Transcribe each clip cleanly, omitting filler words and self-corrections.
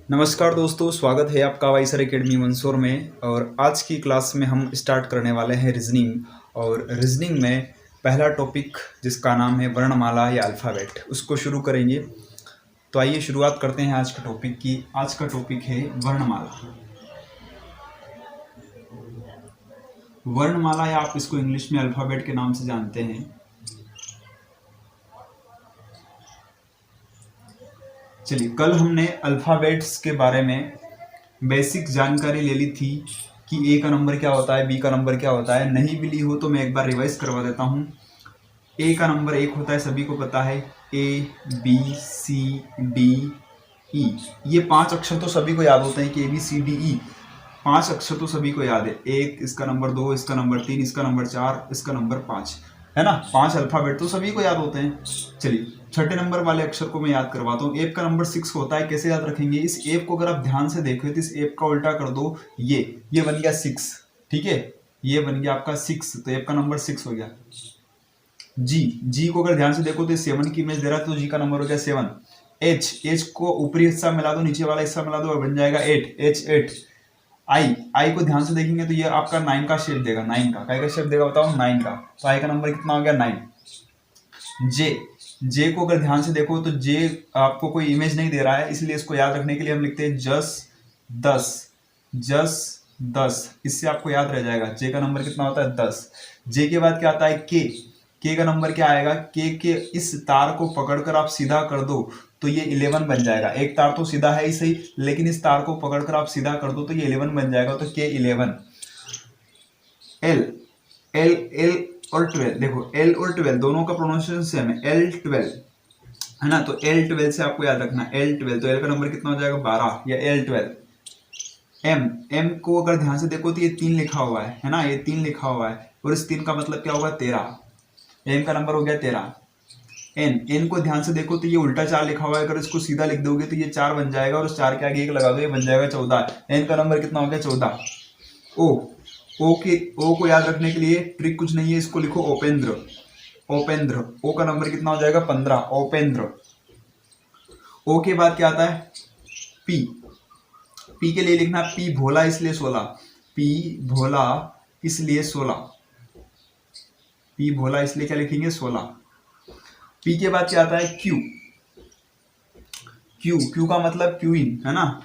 नमस्कार दोस्तों, स्वागत है आपका वाइसर एकेडमी मंसूर में। और आज की क्लास में हम स्टार्ट करने वाले हैं रीजनिंग। और रीजनिंग में पहला टॉपिक जिसका नाम है वर्णमाला या अल्फ़ाबेट, उसको शुरू करेंगे। तो आइए शुरुआत करते हैं आज के टॉपिक की। आज का टॉपिक है वर्णमाला। वर्णमाला या आप इसको इंग्लिश में अल्फ़ाबेट के नाम से जानते हैं। चलिए, कल हमने अल्फ़ाबेट्स के बारे में बेसिक जानकारी ले ली थी कि ए का नंबर क्या होता है, बी का नंबर क्या होता है। नहीं भी ली हो तो मैं एक बार रिवाइज करवा देता हूँ। ए का नंबर 1 होता है, सभी को पता है। A B C D E, ये 5 अक्षर तो सभी को याद होते हैं कि A B C D E, 5 अक्षर तो सभी को याद है। 1, इसका नंबर 2, इसका नंबर 3, इसका नंबर 4, इसका नंबर 5, है ना। 5 अल्फ़ाबेट तो सभी को याद होते हैं। चलिए, छठे नंबर वाले अक्षर को मैं याद करवाता हूँ। एफ का नंबर 6 होता है। कैसे याद रखेंगे? इस एफ को अगर आप ध्यान से देखो तो इस एफ का उल्टा कर दो, ये बन गया 6। ठीक है, ये बन गया आपका 6, तो एफ का नंबर 6 हो गया। जी को अगर ध्यान से देखो तो 7 की इमेज दे रहा है, तो जी का नंबर हो गया 7। एच को ऊपरी हिस्सा मिला दो, नीचे वाला हिस्सा मिला दो और बन जाएगा 8, H8। आई को ध्यान से देखेंगे तो ये आपका 9 का शेप देगा। 9 का काय का शेप देगा बताओ? 9 का। तो आई का नंबर कितना हो गया? 9। जे को अगर ध्यान से देखो तो जे आपको कोई इमेज नहीं दे रहा है, इसलिए इसको याद रखने के लिए हम लिखते हैं जस 10। इससे आपको याद रह जाएगा। जे का नंबर कितना होता है? 10। जे के बाद क्या आता है? के का नंबर क्या आएगा? के इस तार को पकड़कर आप सीधा कर दो तो ये 11 बन जाएगा। एक तार तो सीधा है ही सही, लेकिन इस तार को पकड़कर आप सीधा कर दो तो ये 11 बन जाएगा। तो के 11। एल और 12, देखो एल और 12 दोनों का प्रोनाउंसिएशन सेम है। L12 है ना, तो L12 से आपको याद रखना L12। तो एल का नंबर कितना हो जाएगा? 12 या L12। एम को अगर ध्यान से देखो तो ये 3 लिखा हुआ है ना, ये 3 लिखा हुआ है और इस 3 का मतलब क्या होगा? 13। एम का नंबर हो गया 13। एन को ध्यान से देखो तो ये उल्टा 4 लिखा हुआ है। अगर इसको सीधा लिख दोगे तो ये 4 बन जाएगा और उस 4 के आगे 1 लगा दो, ये बन जाएगा 14। एन का नंबर कितना हो गया? 14। ओ को याद रखने के लिए ट्रिक कुछ नहीं है, इसको लिखो ओपेंद्र। ओ का नंबर कितना हो जाएगा? 15, ओपेंद्र। ओ के बाद क्या आता है? पी के लिए लिखना पी भोला इसलिए 16। पी भोला इसलिए 16। पी भोला इसलिए क्या लिखेंगे? 16। पी के बाद क्या आता है? क्यू का मतलब क्यूइन, है ना।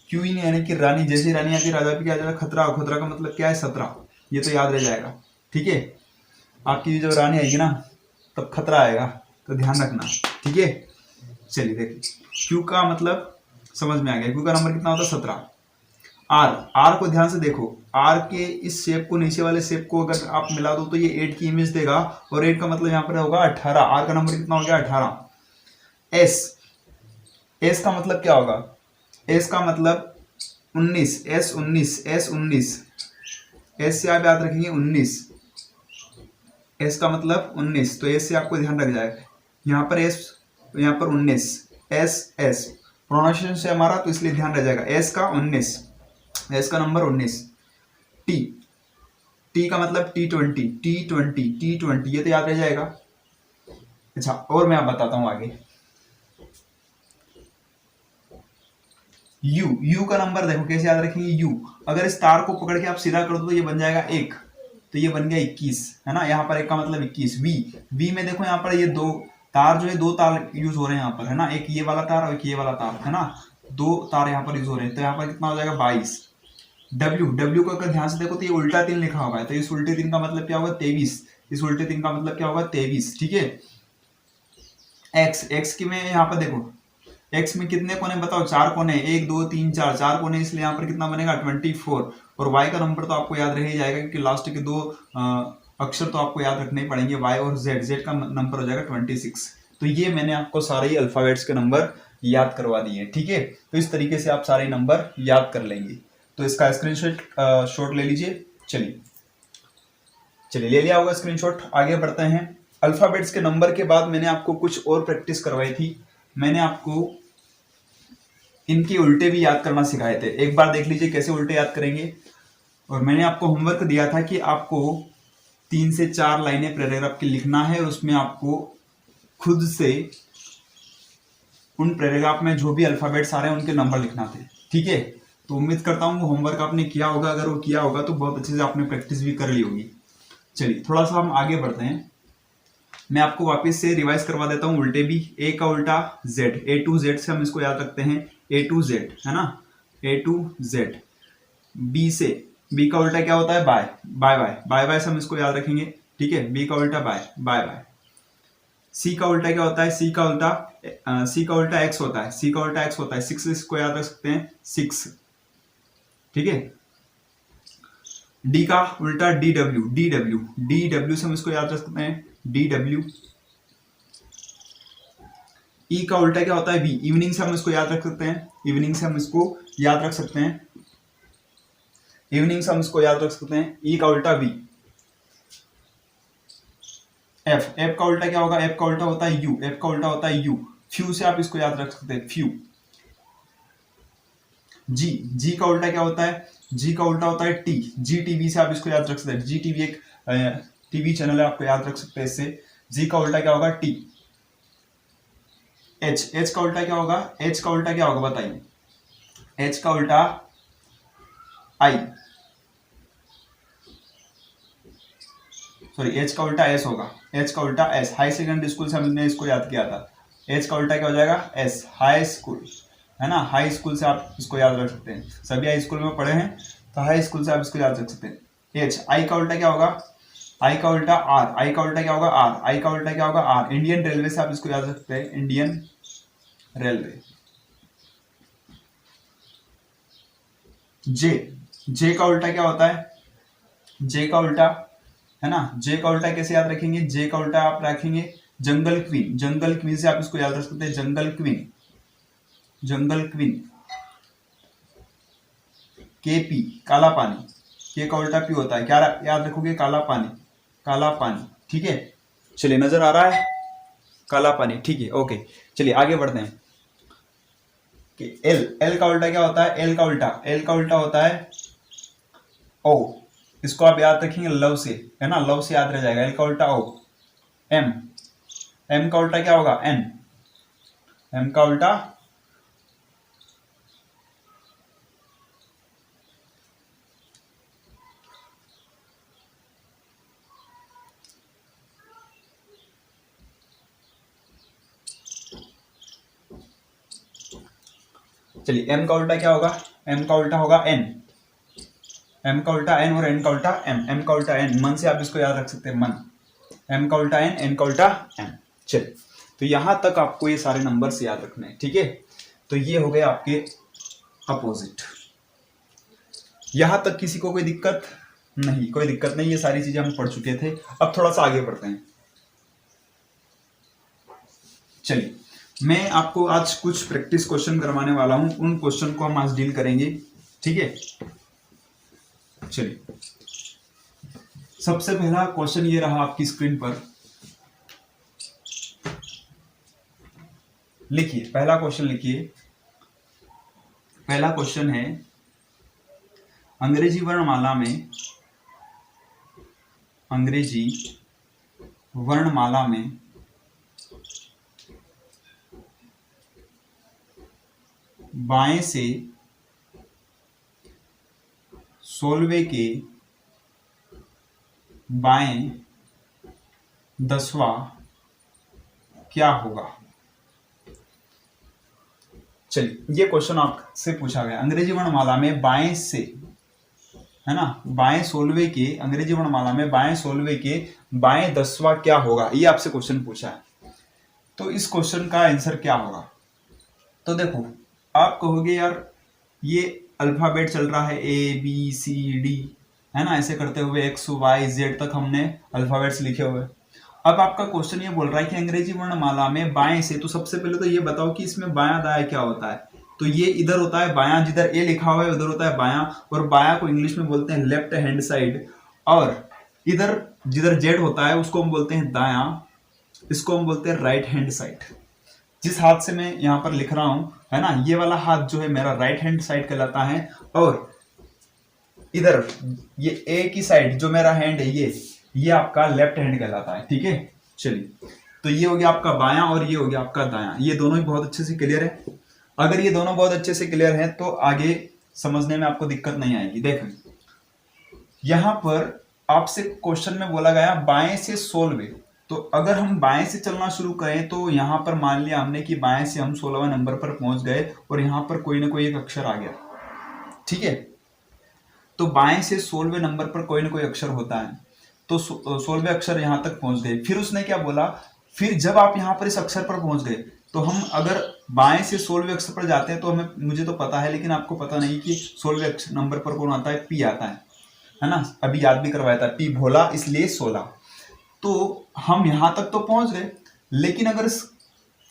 क्यूइन यानी कि रानी। जैसे रानी आती राजा पे क्या आ जाएगा? खतरा। खतरा का मतलब क्या है? 17। ये तो याद रह जाएगा। ठीक है, आपकी जब रानी आएगी ना तब खतरा आएगा, तो ध्यान रखना। ठीक है, चलिए देखिए, क्यू का मतलब समझ में आ गया। क्यू का नंबर कितना होता है? 17। आर को ध्यान से देखो। आर के इस शेप को नीचे वाले शेप को अगर आप मिला दो तो ये 8 की इमेज देगा और 8 का मतलब यहाँ पर होगा 18। आर का नंबर कितना हो गया? 18। एस का मतलब क्या होगा? एस का मतलब 19। S19। एस से आप याद रखेंगे 19। एस का मतलब 19, तो एस से आपको ध्यान रख जाएगा। यहाँ पर एस, यहाँ पर 19। एस प्रोनाउंसिएशन से हमारा, तो इसलिए ध्यान रह जाएगा। एस का 19, एस का नंबर 19। टी का मतलब T20, ये तो याद रह जाएगा। अच्छा, और मैं आप बताता हूं आगे। यू का नंबर देखो कैसे याद रखेंगे। यू अगर इस तार को पकड़ के आप सीधा कर दो तो ये बन जाएगा 1, तो ये बन गया 21, है ना। यहाँ पर 1 का मतलब 21। वी में देखो यहाँ पर ये 2 तार जो है, 2 तार यूज हो रहे हैं यहाँ पर, है ना। एक ये वाला तार और एक ये वाला तार, है ना। 2 तार यहाँ पर यूज हो रहे हैं, तो यहाँ पर कितना हो जाएगा? 22। डब्ल्यू को अगर ध्यान से देखो तो ये उल्टा 3 लिखा हुआ है, तो इस उल्टे 3 का मतलब क्या होगा? 23। इस उल्टे 3 का मतलब क्या होगा? 23। ठीक है। एक्स की में यहाँ पर देखो, एक्स में कितने कोने बताओ? 4 कोने। 1 2 3 4, 4 कोने, इसलिए यहाँ पर कितना बनेगा? 24। और वाई का नंबर तो आपको याद रह ही जाएगा क्योंकि लास्ट के 2 अक्षर तो आपको याद रखने ही पड़ेंगे, वाई और जेड का नंबर हो जाएगा 26। तो ये मैंने आपको सारे ही अल्फाबेट्स के नंबर याद करवा दिए। ठीक है, तो इस तरीके से आप सारे नंबर याद कर लेंगे। तो इसका स्क्रीनशॉट ले लीजिए। चलिए ले लिया होगा स्क्रीनशॉट। आगे बढ़ते हैं। अल्फाबेट्स के नंबर के बाद मैंने आपको कुछ और प्रैक्टिस करवाई थी। मैंने आपको इनके उल्टे भी याद करना सिखाए थे। एक बार देख लीजिए कैसे उल्टे याद करेंगे। और मैंने आपको होमवर्क दिया था कि आपको 3 से 4 लाइनें पैराग्राफ की लिखना है और उसमें आपको खुद से उन पैराग्राफ में जो भी अल्फाबेट्स आ रहे हैं उनके नंबर लिखना थे, ठीक है। तो उम्मीद करता हूँ वो होमवर्क आपने किया होगा, अगर वो किया होगा तो बहुत अच्छे से आपने प्रैक्टिस भी कर ली होगी। चलिए थोड़ा सा हम आगे बढ़ते हैं, मैं आपको वापस से रिवाइज करवा देता हूँ उल्टे भी। ए का उल्टा जेड, ए टू जेड से हम इसको याद रखते हैं, ए टू जेड, है ना, ए टू जेड। बी से, बी का उल्टा क्या होता है, bye, bye bye, bye bye से हम इसको याद रखेंगे, ठीक है, बी का उल्टा बाय, बाय बाय। सी का उल्टा क्या होता है, सी का उल्टा एक्स होता है, सी का उल्टा एक्स होता है, सिक्स, इसको याद रख सकते हैं, सिक्स, ठीक है। डी का उल्टा D W, D W, D W से हम इसको याद रख सकते हैं, डी डब्ल्यू। ई का उल्टा क्या होता है, वी, इवनिंग से हम इसको याद रख सकते हैं, इवनिंग से हम इसको याद रख सकते हैं, इवनिंग से हम इसको याद रख सकते हैं, ई का उल्टा वी। एफ, एफ का उल्टा क्या होगा, एफ का उल्टा होता है यू, एफ का उल्टा होता है यू, फ्यू से आप इसको याद रख सकते हैं, फ्यू। जी, जी का उल्टा क्या होता है, जी का उल्टा होता है टी, जी टीवी से आप इसको याद रख सकते हैं, जी टीवी एक टीवी चैनल है, आपको याद रख सकते हैं इससे। जी का उल्टा क्या होगा, टी। एच, एच का उल्टा क्या होगा, एच का उल्टा क्या होगा बताइए, एच का उल्टा आई, सॉरी एच का उल्टा एस होगा, एच का उल्टा एस। हाई सेकेंडरी स्कूल से हमने इसको याद किया था, एच का उल्टा क्या हो जाएगा, एस, हाई स्कूल, है ना, हाई स्कूल से आप इसको याद रख सकते हैं, सभी हाई स्कूल में पढ़े हैं तो हाई स्कूल से आप इसको याद रख सकते हैं। एच, आई का उल्टा क्या होगा, आई का उल्टा आर, आई का उल्टा क्या होगा, आर, आई का उल्टा क्या होगा, आर। इंडियन रेलवे से आप इसको याद रख सकते हैं, इंडियन रेलवे। जे, जे का उल्टा क्या होता है, जे का उल्टा, है ना, जे का उल्टा कैसे याद रखेंगे, जे का उल्टा आप रखेंगे जंगल क्वीन, जंगल क्वीन से आप इसको याद रख सकते हैं, जंगल क्वीन, जंगल क्वीन। के पी, काला पानी, के का उल्टा पी होता है, क्या याद रखोगे, काला पानी, काला पानी, ठीक है। चलिए नजर आ रहा है, काला पानी, ठीक है, ओके। चलिए आगे बढ़ते हैं कि एल, एल का उल्टा क्या होता है, एल का उल्टा, एल का उल्टा होता है ओ, इसको आप याद रखेंगे लव से, है ना, लव से याद रह जाएगा, एल का उल्टा ओ। एम, एम का उल्टा क्या होगा, एन, एम का उल्टा चलिए एम का उल्टा क्या होगा, एम का उल्टा होगा एन, एम का उल्टा एन और एन का उल्टा एम, एम का उल्टा एन, मन से आप इसको याद रख सकते हैं, मन, एम का उल्टा एन का उल्टा एम। चलिए तो यहां तक आपको ये सारे नंबर्स याद रखने हैं, ठीक है। तो ये हो गए आपके अपोजिट, यहां तक किसी को कोई दिक्कत नहीं, कोई दिक्कत नहीं, ये सारी चीजें हम पढ़ चुके थे। अब थोड़ा सा आगे बढ़ते हैं। चलिए मैं आपको आज कुछ प्रैक्टिस क्वेश्चन करवाने वाला हूं, उन क्वेश्चन को हम आज डील करेंगे, ठीक है। चलिए सबसे पहला क्वेश्चन ये रहा आपकी स्क्रीन पर, लिखिए पहला क्वेश्चन, लिखिए पहला क्वेश्चन है, अंग्रेजी वर्णमाला में, अंग्रेजी वर्णमाला में बाएं से 16वें के बाएं 10वां क्या होगा। चलिए ये क्वेश्चन आपसे पूछा गया, अंग्रेजी वर्णमाला में बाएं से, है ना, बाएं 16वें के, अंग्रेजी वर्णमाला में बाएं 16वें के बाएं 10वां क्या होगा, ये आपसे क्वेश्चन पूछा है। तो इस क्वेश्चन का आंसर क्या होगा, तो देखो आप कहोगे यार ये अल्फाबेट चल रहा है ए बी सी डी, है ना, ऐसे करते हुए एक्स वाई जेड तक हमने अल्फाबेट्स लिखे हुए। अब आपका क्वेश्चन ये बोल रहा है कि अंग्रेजी वर्णमाला में बाएं से, तो सबसे पहले तो ये बताओ कि इसमें बायां दायां क्या होता है। तो ये इधर होता है बायां, जिधर ए लिखा हुआ है उधर होता है बायां, और बायां को इंग्लिश में बोलते हैं लेफ्ट हैंड साइड, और इधर जिधर जेड होता है उसको हम बोलते हैं दायां, इसको हम बोलते हैं राइट हैंड साइड। जिस हाथ से मैं यहाँ पर लिख रहा हूं, है ना, ये वाला हाथ जो है मेरा राइट हैंड साइड कहलाता है, और इधर ये ए की साइड जो मेरा हैंड है ये आपका लेफ्ट हैंड कहलाता है, ठीक है। चलिए तो ये हो गया आपका बायां और ये हो गया आपका दायां, ये दोनों ही बहुत अच्छे से क्लियर है। अगर ये दोनों बहुत अच्छे से क्लियर है तो आगे समझने में आपको दिक्कत नहीं आएगी। देखें यहां पर आपसे क्वेश्चन में बोला गया बाएं से 16वें, तो अगर हम बाएं से चलना शुरू करें तो यहां पर मान लिया हमने कि बाएं से हम 16वें नंबर पर पहुंच गए और यहां पर कोई ना कोई एक अक्षर आ गया, ठीक है। तो बाएं से 16वें नंबर पर कोई ना कोई अक्षर होता है, तो 16वें अक्षर यहां तक पहुंच गए। फिर उसने क्या बोला, फिर जब आप यहां पर इस अक्षर पर पहुंच गए तो हम अगर बाएं से 16वें अक्षर पर जाते हैं तो हमें, मुझे तो पता है लेकिन आपको पता नहीं कि 16वें नंबर पर कौन आता है, पी आता है ना। अभी याद भी करवाया था, पी भोला इसलिए 16। तो हम यहां तक तो पहुंच गए, लेकिन अगर इस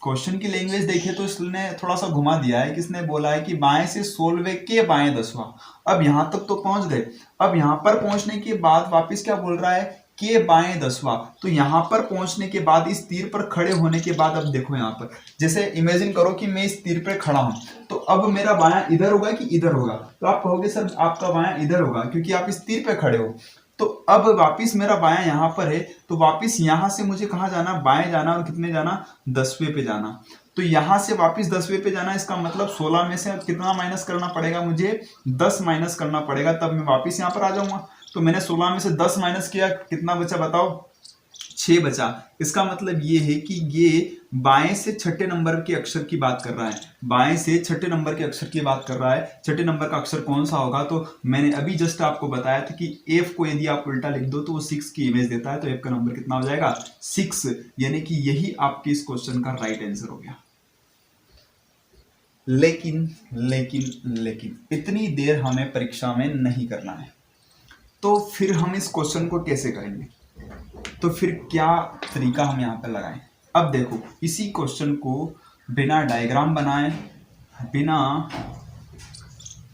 क्वेश्चन की लैंग्वेज देखें तो इसने थोड़ा सा घुमा दिया है। किसने बोला है कि बाएं से 16वें के बाएं 10वां। अब यहां तक तो पहुंच गए, अब यहां पर पहुंचने के बाद वापस क्या बोल रहा है, के बाएं 10वां। तो यहां पर पहुंचने के बाद इस तीर पर खड़े होने के बाद अब देखो यहां पर, जैसे इमेजिन करो कि मैं इस तीर पर खड़ा हूं, तो अब मेरा बायां इधर होगा कि इधर होगा, तो आप कहोगे सर आपका बायां इधर होगा क्योंकि आप इस तीर पे खड़े हो। तो अब वापिस मेरा बायां यहां पर है, तो वापिस यहां से मुझे कहां जाना, बाएं जाना, और कितने जाना, 10वें पे जाना। तो यहां से वापिस 10वें पे जाना, इसका मतलब 16 में से कितना माइनस करना पड़ेगा, मुझे 10 माइनस करना पड़ेगा, तब मैं वापिस यहां पर आ जाऊंगा। तो मैंने 16 में से 10 माइनस किया, कितना बचा बताओ, 6 बचा। इसका मतलब ये है कि ये बाएं से छठे नंबर के अक्षर की बात कर रहा है, बाएं से छठे नंबर के अक्षर की बात कर रहा है। छठे नंबर का अक्षर कौन सा होगा, तो मैंने अभी जस्ट आपको बताया था कि एफ को यदि आप उल्टा लिख दो तो वो 6 की इमेज देता है, तो एफ का नंबर कितना हो जाएगा, 6, यानी कि यही आपके इस क्वेश्चन का राइट आंसर हो गया। लेकिन लेकिन लेकिन इतनी देर हमें परीक्षा में नहीं करना है, तो फिर हम इस क्वेश्चन को कैसे करेंगे, तो फिर क्या तरीका हम यहाँ पर लगाएं। अब देखो इसी क्वेश्चन को बिना डायग्राम बनाए, बिना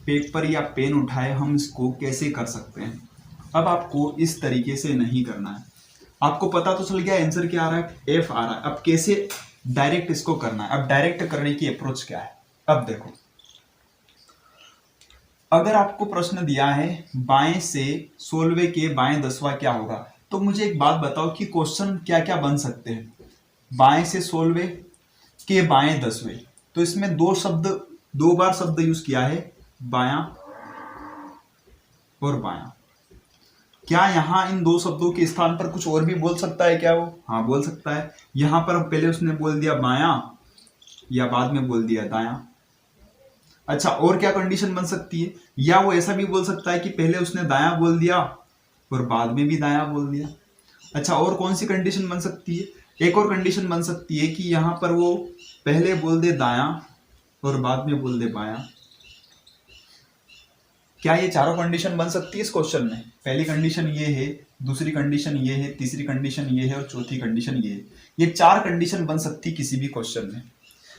पेपर या पेन उठाए हम इसको कैसे कर सकते हैं। अब आपको इस तरीके से नहीं करना है, आपको पता तो चल गया आंसर क्या आ रहा है, एफ आ रहा है। अब कैसे डायरेक्ट इसको करना है, अब डायरेक्ट करने की अप्रोच क्या है। अब देखो अगर आपको प्रश्न दिया है बाएं से 16वें के बाएं 10वां क्या होगा, तो मुझे एक बात बताओ कि क्वेश्चन क्या क्या बन सकते हैं। बाएं से 16वें के बाएं 10वें, तो इसमें दो बार शब्द यूज किया है, बायां और बायां। क्या यहां इन दो शब्दों के स्थान पर कुछ और भी बोल सकता है क्या वो, हाँ बोल सकता है। यहां पर पहले उसने बोल दिया बायां या बाद में बोल दिया दायां। अच्छा और क्या कंडीशन बन सकती है, या वो ऐसा भी बोल सकता है कि पहले उसने दायां बोल दिया और बाद में भी दायां बोल दिया। अच्छा और कौन सी कंडीशन बन सकती है, एक और कंडीशन बन सकती है कि यहां पर वो पहले बोल दे दायां और बाद में बोल दे बायां। क्या ये चारों कंडीशन बन सकती है इस क्वेश्चन में, पहली कंडीशन ये है, दूसरी कंडीशन ये है, तीसरी कंडीशन ये है और चौथी कंडीशन ये है। ये 4 कंडीशन बन सकती किसी भी क्वेश्चन में।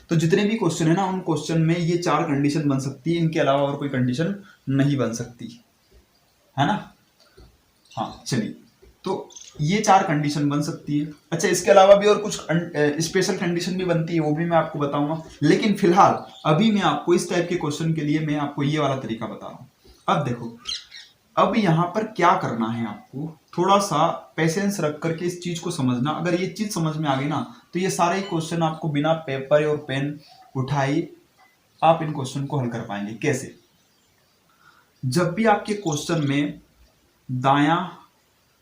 तो जितने भी क्वेश्चन है ना उन क्वेश्चन में ये 4 कंडीशन बन सकती है, इनके अलावा और कोई कंडीशन नहीं बन सकती है ना। हाँ चलिए, तो ये 4 कंडीशन बन सकती है। अच्छा इसके अलावा भी और कुछ स्पेशल कंडीशन भी बनती है, वो भी मैं आपको बताऊंगा, लेकिन फिलहाल अभी मैं आपको इस टाइप के क्वेश्चन के लिए मैं आपको ये वाला तरीका बता रहा हूँ। अब देखो अब यहाँ पर क्या करना है, आपको थोड़ा सा पेशेंस रख करके इस चीज को समझना। अगर ये चीज समझ में आ गई ना तो ये सारे क्वेश्चन आपको बिना पेपर और पेन उठाई आप इन क्वेश्चन को हल कर पाएंगे। कैसे, जब भी आपके क्वेश्चन में दायां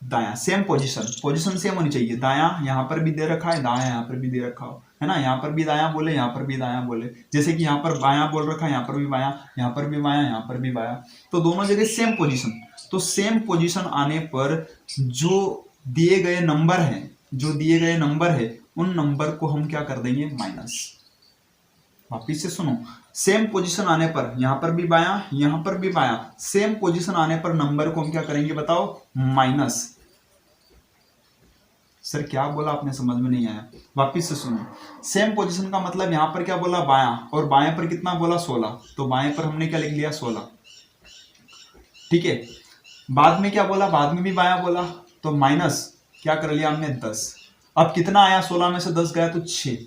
दायां सेम पोजीशन सेम होनी चाहिए, दायां यहां पर भी दे रखा है, दायां यहां पर भी दे रखा हो, है ना। यहां पर भी दायां बोले, यहां पर भी दायां बोले, जैसे कि यहां पर बायां बोल रखा है, यहां पर भी बायां, यहां पर भी बायां, यहां पर भी बायां, तो दोनों जगह सेम पोजीशन। तो सेम पोजीशन आने पर जो दिए गए नंबर है उन नंबर को हम क्या कर देंगे, माइनस। वापिस से सुनो, सेम पोजीशन आने पर यहां पर भी बायां, यहां पर भी बायां, सेम पोजीशन आने पर नंबर को हम क्या करेंगे बताओ, माइनस। सर क्या बोला आपने, समझ में नहीं आया, वापिस से सुनो। सेम पोजीशन का मतलब यहां पर क्या बोला, बायां, और बाएं पर कितना बोला, 16, तो बाएं पर हमने क्या लिख लिया, 16, ठीक है। बाद में क्या बोला, बाद में भी बायां बोला, तो माइनस क्या कर लिया हमने, 10। अब कितना आया, 16 में से 10 गया तो 6।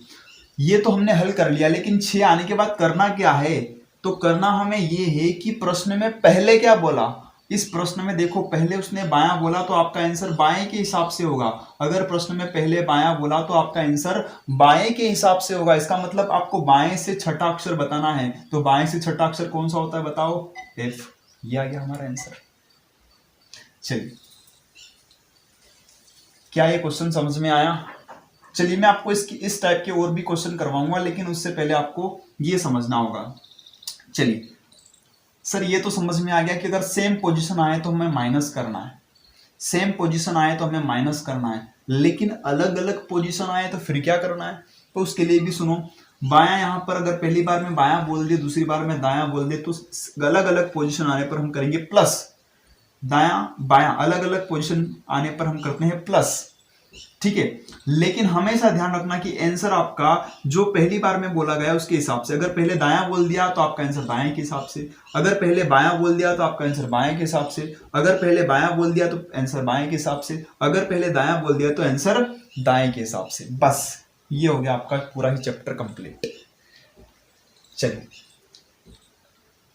ये तो हमने हल कर लिया, लेकिन 6 आने के बाद करना क्या है, तो करना हमें ये है कि प्रश्न में पहले क्या बोला, इस प्रश्न में देखो पहले उसने बायां बोला तो आपका आंसर बाएं के हिसाब से होगा। अगर प्रश्न में पहले बायां बोला तो आपका आंसर बाएं के हिसाब से होगा। इसका मतलब आपको बाएं से छठा अक्षर बताना है। तो बाएं से छठा अक्षर कौन सा होता है बताओ? एफ। ये आ गया हमारा आंसर। चलिए, क्या ये क्वेश्चन समझ में आया? चलिए, मैं आपको इसकी इस टाइप के और भी क्वेश्चन करवाऊंगा, लेकिन उससे पहले आपको ये समझना होगा। चलिए सर, ये तो समझ में आ गया कि अगर सेम पोजीशन आए तो हमें माइनस करना है, सेम पोजीशन आए तो हमें माइनस करना है, लेकिन अलग अलग पोजीशन आए तो फिर क्या करना है? तो उसके लिए भी सुनो। बायां यहां पर अगर पहली बार में बायां बोल दिए, दूसरी बार में दायां बोल दिए, तो अलग अलग पोजीशन आने पर हम करेंगे प्लस। दायां बायां अलग अलग पोजीशन आने पर हम करते हैं प्लस, ठीक है। लेकिन हमेशा ध्यान रखना कि आंसर आपका जो पहली बार में बोला गया उसके हिसाब से। अगर पहले दायां बोल दिया तो आपका आंसर दाएं के हिसाब से, अगर पहले बायां बोल दिया तो आपका आंसर बाएं के हिसाब से, अगर पहले बायां बोल दिया तो आंसर बाएं के हिसाब से, अगर पहले दायां बोल दिया तो आंसर दाएं के हिसाब से। बस ये हो गया आपका पूरा ही चैप्टर कंप्लीट। चलिए,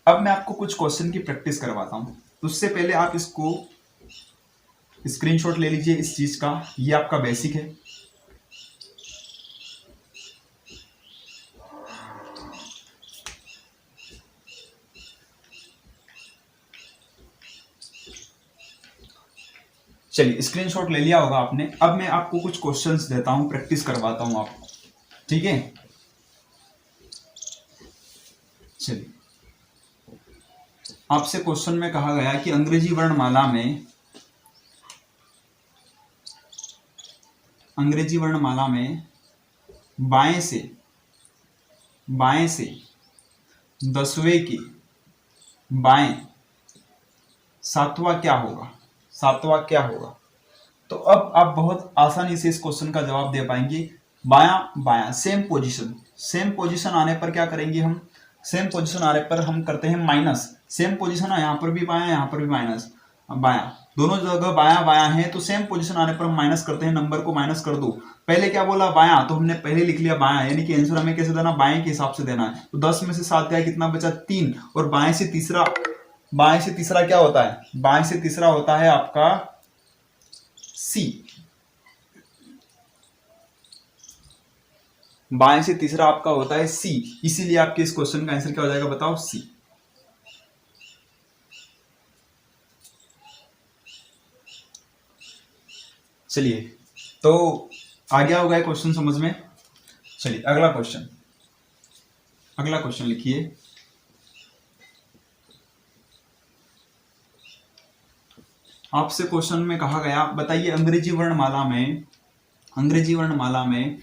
अब मैं आपको कुछ क्वेश्चन की प्रैक्टिस करवाता हूं। उससे पहले आप इसको स्क्रीनशॉट ले लीजिए इस चीज का। ये आपका बेसिक है। चलिए, स्क्रीनशॉट ले लिया होगा आपने। अब मैं आपको कुछ क्वेश्चंस देता हूं, प्रैक्टिस करवाता हूं आपको, ठीक है। चलिए, आपसे क्वेश्चन में कहा गया कि अंग्रेजी वर्णमाला में बाएं से 10वें के बाएं सातवां क्या होगा? सातवां क्या होगा? तो अब आप बहुत आसानी से इस क्वेश्चन का जवाब दे पाएंगे। बायां बायां सेम पोजीशन आने पर क्या करेंगे हम? सेम पोजीशन आने पर हम करते हैं माइनस। सेम पोजीशन है, यहां पर भी बायां, यहां पर भी माइनस। बायां, दोनों जगह बायां बायां है, तो सेम पोजीशन आने पर हम माइनस करते हैं। नंबर को माइनस कर दो। पहले क्या बोला? बायां, तो हमने पहले लिख लिया बायां, यानी कि आंसर हमें कैसे देना? बाएं के हिसाब से देना है। तो 10 में से 7 गया, कितना बचा? 3। और बाएं से तीसरा क्या होता है? बाएं से तीसरा होता है आपका सी। बाएं से तीसरा आपका होता है सी, इसीलिए आपके इस क्वेश्चन का आंसर क्या हो जाएगा बताओ? सी। चलिए, तो आ गया होगा क्वेश्चन समझ में। चलिए, अगला क्वेश्चन लिखिए। आपसे क्वेश्चन में कहा गया, बताइए अंग्रेजी वर्णमाला में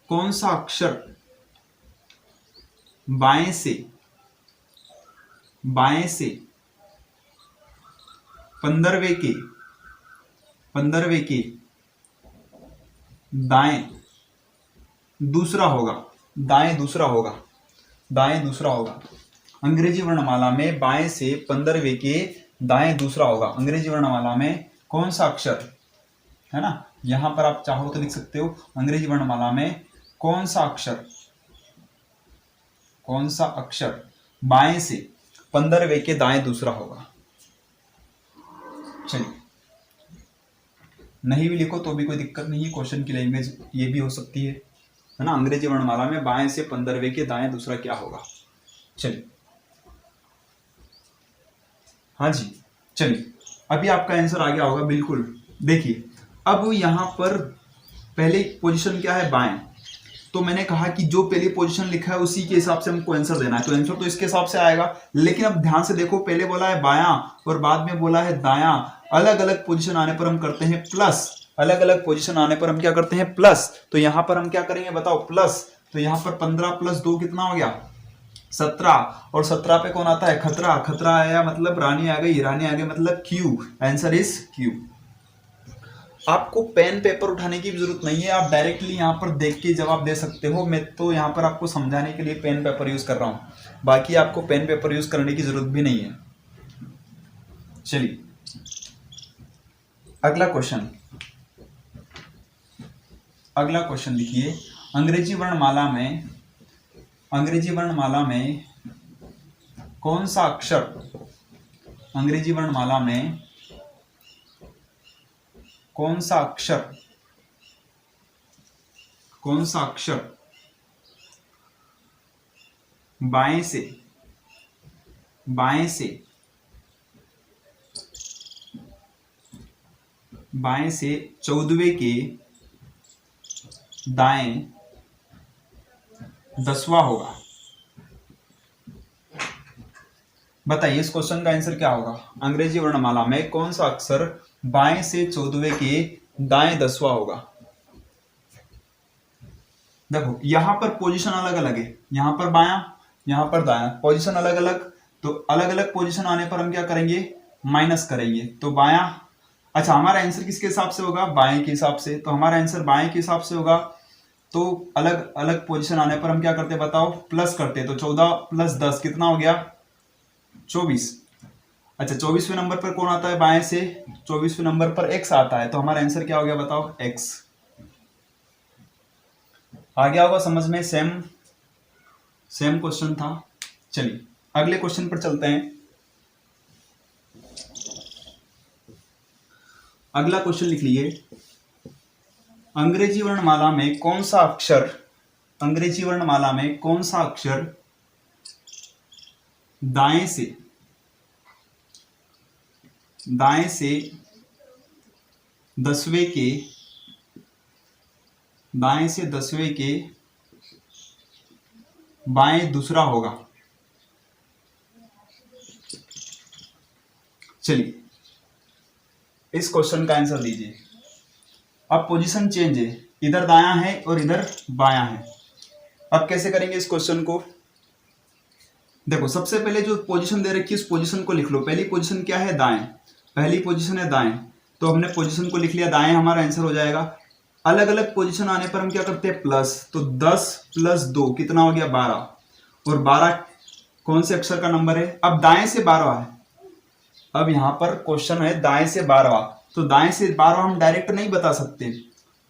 कौन सा अक्षर बाएं से 15वें के दाएं दूसरा होगा। अंग्रेजी वर्णमाला में बाएं से 15वें के दाएं दूसरा होगा। अंग्रेजी वर्णमाला में कौन सा अक्षर है ना? यहां पर आप चाहो तो लिख सकते हो, अंग्रेजी वर्णमाला में कौन सा अक्षर बाएं से 15वें के दाएं दूसरा होगा? चलिए, नहीं भी लिखो तो भी कोई दिक्कत नहीं है, क्वेश्चन की लैंग्वेज ये भी हो सकती है ना। अंग्रेजी वर्णमाला में बाएं से 15वें के दाएं दूसरा क्या होगा? चलिए, हाँ जी, चलिए, अभी आपका आंसर आ गया होगा बिल्कुल। देखिए, अब यहां पर पहले पोजीशन क्या है? बाएं। तो मैंने कहा कि जो पहली पोजीशन लिखा है उसी के हिसाब से हमको आंसर देना है, तो आंसर तो इसके हिसाब से आएगा। लेकिन अब ध्यान से देखो, पहले बोला है बायां और बाद में बोला है दायां। अलग अलग पोजीशन आने पर हम करते हैं प्लस। अलग अलग पोजीशन आने पर हम क्या करते हैं? प्लस। तो यहां पर हम क्या करेंगे बताओ? प्लस। तो यहां पर 15 + 2 कितना हो गया? 17। और 17 पे कौन आता है? खतरा। खतरा आया मतलब रानी आ गई, रानी आ गई मतलब क्यू। Answer is Q. आपको पेन पेपर उठाने की भी जरूरत नहीं है, आप डायरेक्टली यहाँ पर देख के जवाब दे सकते हो। मैं तो यहाँ पर आपको समझाने के लिए पेन पेपर यूज कर रहा हूँ, बाकी आपको पेन पेपर यूज करने की जरूरत भी नहीं है। चलिए, अगला क्वेश्चन लिखिए। अंग्रेजी वर्णमाला में कौन सा अक्षर अंग्रेजी वर्णमाला में कौन सा अक्षर बाएं से 14वें के दाएं 10वां होगा? बताइए इस क्वेश्चन का आंसर क्या होगा। अंग्रेजी वर्णमाला में कौन सा अक्षर बाएं से 14वें के दाएं 10वां होगा? देखो यहां पर पोजीशन अलग अलग है, यहां पर बायां, यहां पर दायां, पोजीशन अलग अलग, तो अलग अलग पोजीशन आने पर हम क्या करेंगे, माइनस करेंगे। तो बायां, अच्छा हमारा आंसर किसके हिसाब से होगा, बाएं के हिसाब से, तो हमारा आंसर बाएं के हिसाब से होगा। तो अलग अलग पोजीशन आने पर हम क्या करते बताओ, प्लस करते। तो 14 + 10 कितना हो गया, 24। अच्छा 24वें नंबर पर कौन आता है बाएं से, 24वें नंबर पर x आता है, तो हमारा आंसर क्या हो गया बताओ, x। आ गया होगा समझ में, सेम क्वेश्चन था। चलिए अगले क्वेश्चन पर चलते हैं। अगला क्वेश्चन लिख लिए, अंग्रेजी वर्णमाला में कौन सा अक्षर दाएं से 10वें के बाएं दूसरा होगा? चलिए इस क्वेश्चन का आंसर दीजिए। अब पोजीशन चेंज है, इधर दायां है और इधर बायां है। अब कैसे करेंगे इस क्वेश्चन को, देखो सबसे पहले जो पोजीशन दे रखी है उस पोजीशन को लिख लो। पहली पोजीशन क्या है, दाएं, पहली पोजीशन है दाएं, तो हमने पोजीशन को लिख लिया, दाएं हमारा आंसर हो जाएगा। अलग अलग पोजीशन आने पर हम क्या करते हैं, प्लस। तो 10 + 2 कितना हो गया, 12, और 12 कौन से अक्षर का नंबर है, अब दाएं से 12वां है। अब यहां पर क्वेश्चन है दाएं से 12वां, तो दाएं से 12वां हम डायरेक्ट नहीं बता सकते,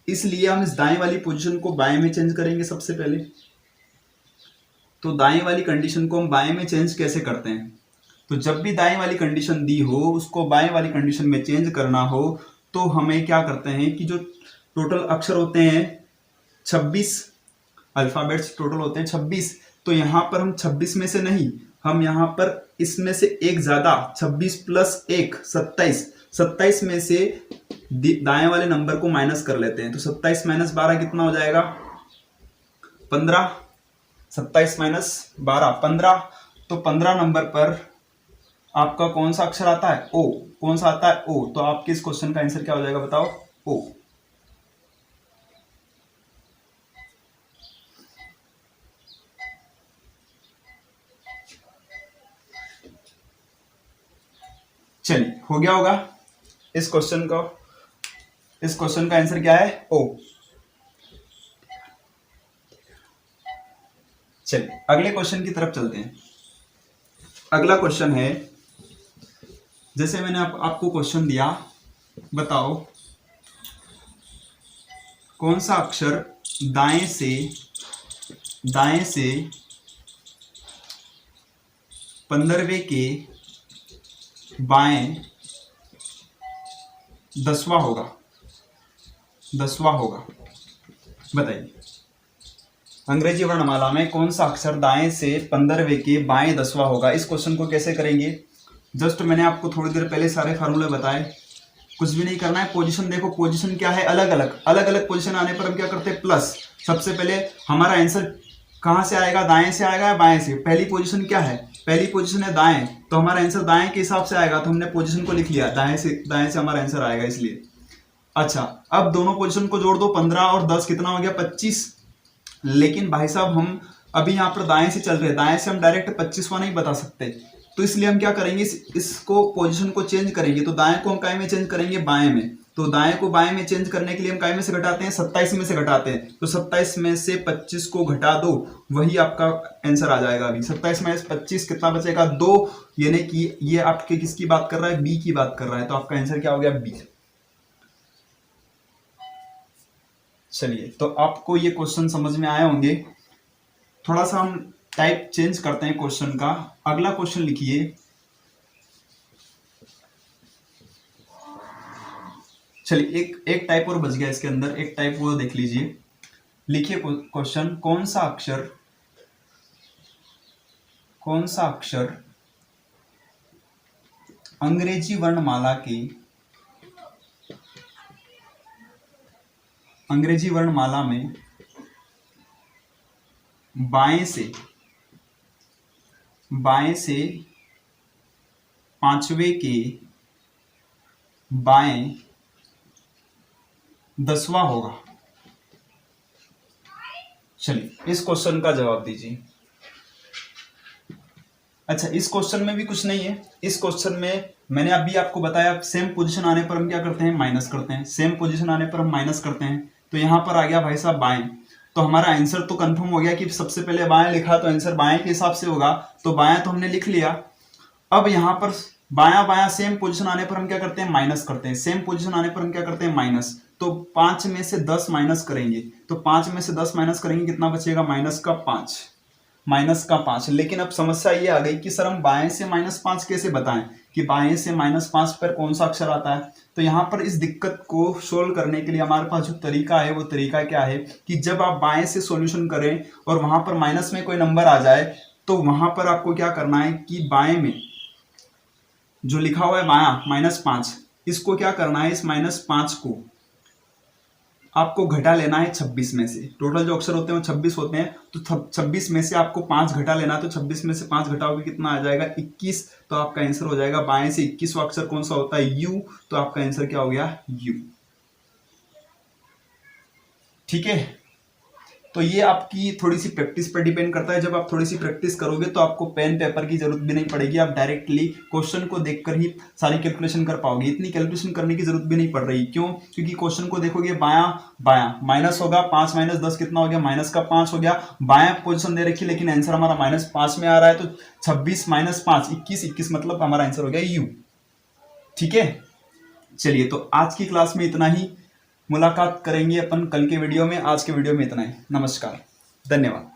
इसलिए हम इस दाएं वाली पोजीशन को बाएं में चेंज करेंगे सबसे पहले। तो दाएं वाली कंडीशन को हम बाएं में चेंज कैसे करते हैं, तो जब भी दाएं वाली कंडीशन दी हो उसको बाएं वाली कंडीशन में चेंज करना हो, तो हमें क्या करते हैं कि जो टोटल अक्षर होते हैं 26 अल्फाबेट्स टोटल होते हैं 26, तो यहां पर हम 26 में से नहीं, हम यहां पर इसमें से एक ज्यादा 26 + 1 27 में से दाएं वाले नंबर को माइनस कर लेते हैं। तो 27 - 12 कितना हो जाएगा, 15। 27 - 12 15। तो 15 नंबर पर आपका कौन सा अक्षर आता है, ओ। कौन सा आता है, ओ। तो आपके इस क्वेश्चन का आंसर क्या हो जाएगा बताओ, ओ। चलिए हो गया होगा इस क्वेश्चन का आंसर क्या है, ओ। चलिए अगले क्वेश्चन की तरफ चलते हैं। अगला क्वेश्चन है, जैसे मैंने आपको क्वेश्चन दिया, बताओ कौन सा अक्षर दाएं से 15वें के बाएं 10वां होगा? बताइए अंग्रेजी वर्णमाला में कौन सा अक्षर दाएं से 15वें के बाएं 10वां होगा? इस क्वेश्चन को कैसे करेंगे, जस्ट मैंने आपको थोड़ी देर पहले सारे फार्मूले बताए, कुछ भी नहीं करना है। पोजीशन देखो, पोजीशन क्या है, अलग अलग पोजीशन आने पर हम क्या करते हैं, प्लस। सबसे पहले हमारा आंसर कहां से आएगा, दाएं से आएगा या बाएं से? पहली पोजीशन क्या है, पहली पोजीशन है दाएं, तो हमारा आंसर दाएं के हिसाब से आएगा, तो हमने पोजीशन को लिख लिया, दाएं से हमारा आंसर आएगा इसलिए। अच्छा अब दोनों पोजीशन को जोड़ दो, 15 और 10 कितना हो गया, 25। लेकिन भाई साहब हम अभी यहाँ पर दाएं से चल रहे हैं, दाएं से हम डायरेक्ट 25वां नहीं बता सकते, तो इसलिए हम क्या करेंगे, इसको पोजीशन को चेंज करेंगे। तो दाएं को हम काय में चेंज करेंगे, बाएं में। तो दाएं को बाएं में चेंज करने के लिए हम काय में से घटाते हैं, 27 में से घटाते हैं। तो 27 में से 25 को घटा दो, वही आपका आंसर आ जाएगा। अभी 27 - 25 कितना बचेगा, 2। यानी कि ये आपके किसकी बात कर रहा है, बी की बात कर रहा है, तो आपका आंसर क्या हो गया, बी। चलिए तो आपको ये क्वेश्चन समझ में आए होंगे। थोड़ा सा हम टाइप चेंज करते हैं क्वेश्चन का। अगला क्वेश्चन लिखिए, चलिए एक टाइप और बच गया इसके अंदर, एक टाइप वो देख लीजिए। लिखिए क्वेश्चन, कौन सा अक्षर अंग्रेजी वर्णमाला में बाएं से पांचवे के बाएं 10वां होगा। चलिए इस क्वेश्चन का जवाब दीजिए। अच्छा, इस क्वेश्चन में भी कुछ नहीं है। इस क्वेश्चन में मैंने अभी आपको बताया, सेम पोजीशन आने पर हम क्या करते हैं, माइनस करते हैं। सेम पोजीशन आने पर हम माइनस करते हैं। तो यहां पर आ गया भाई साहब बाएं, तो हमारा आंसर तो कंफर्म हो गया कि सबसे पहले बाएं लिखा तो आंसर बाएं के हिसाब से होगा। तो बायां तो हमने लिख लिया। अब यहां पर बायां बायां सेम पोजीशन आने पर हम क्या करते हैं, माइनस करते हैं। सेम पोजीशन आने पर हम क्या करते हैं, माइनस। तो 5 में से 10 माइनस करेंगे, तो 5 में से 10 माइनस करेंगे, कितना बचेगा, -5। लेकिन अब समस्या ये आ गई कि सर हम बाएं से -5 कैसे बताएं कि बाएं से -5 पर कौन सा अक्षर आता है। तो यहां पर इस दिक्कत को सोल्व करने के लिए हमारे पास जो तरीका है, वो तरीका क्या है कि जब आप बाएं से सॉल्यूशन करें और वहां पर माइनस में कोई नंबर आ जाए, तो वहां पर आपको क्या करना है कि बाएं में जो लिखा हुआ है बायां -5, इसको क्या करना है, इस -5 को आपको घटा लेना है 26 में से। टोटल जो अक्षर होते हैं वो 26 होते हैं, तो 26 में से आपको 5 घटा लेना है। तो 26 में से 5 घटाओगे कितना आ जाएगा, 21। तो आपका आंसर हो जाएगा बाएं से 21वां अक्षर कौन सा होता है, यू। तो आपका आंसर क्या हो गया, यू। ठीक है, तो ये आपकी थोड़ी सी प्रैक्टिस पर डिपेंड करता है। जब आप थोड़ी सी प्रैक्टिस करोगे तो आपको पेन पेपर की जरूरत भी नहीं पड़ेगी, आप डायरेक्टली क्वेश्चन को देखकर ही सारी कैलकुलेशन कर पाओगे। इतनी कैलकुलेशन करने की जरूरत भी नहीं पड़ रही। क्यों, क्योंकि क्वेश्चन को देखोगे बायां बायां माइनस होगा, 5 - 10 कितना हो गया, -5 हो गया। बायां पोजिशन दे रखी लेकिन आंसर हमारा -5 में आ रहा है, तो 26 - 5 21 मतलब हमारा आंसर हो गया यू। ठीक है, चलिए तो आज की क्लास में इतना ही। मुलाकात करेंगे अपन कल के वीडियो में। आज के वीडियो में इतना ही। नमस्कार, धन्यवाद।